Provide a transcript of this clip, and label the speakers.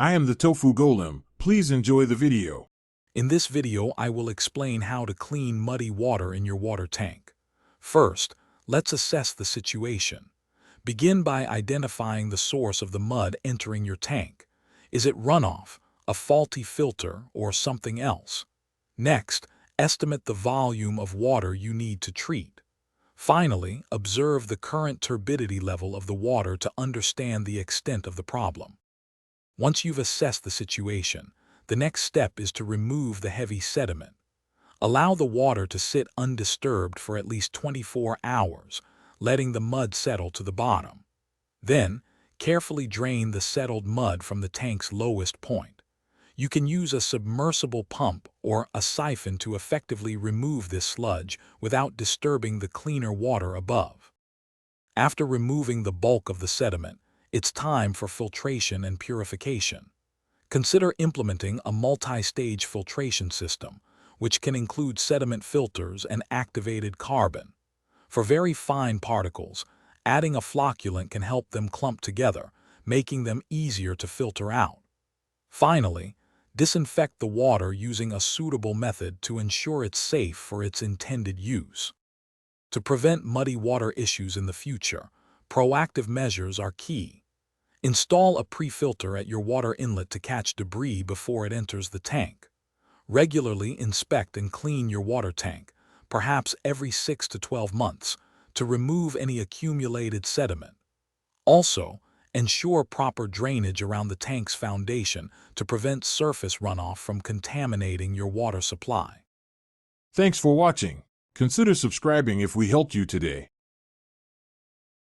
Speaker 1: I am the Tofu Golem. Please enjoy the video.
Speaker 2: In this video, I will explain how to clean muddy water in your water tank. First, let's assess the situation. Begin by identifying the source of the mud entering your tank. Is it runoff, a faulty filter, or something else? Next, estimate the volume of water you need to treat. Finally, observe the current turbidity level of the water to understand the extent of the problem. Once you've assessed the situation, the next step is to remove the heavy sediment. Allow the water to sit undisturbed for at least 24 hours, letting the mud settle to the bottom. Then, carefully drain the settled mud from the tank's lowest point. You can use a submersible pump or a siphon to effectively remove this sludge without disturbing the cleaner water above. After removing the bulk of the sediment, it's time for filtration and purification. Consider implementing a multi-stage filtration system, which can include sediment filters and activated carbon. For very fine particles, adding a flocculant can help them clump together, making them easier to filter out. Finally, disinfect the water using a suitable method to ensure it's safe for its intended use. To prevent muddy water issues in the future, proactive measures are key. Install a pre-filter at your water inlet to catch debris before it enters the tank. Regularly inspect and clean your water tank, perhaps every 6 to 12 months, to remove any accumulated sediment. Also, ensure proper drainage around the tank's foundation to prevent surface runoff from contaminating your water supply.
Speaker 1: Thanks for watching. Consider subscribing if we helped you today.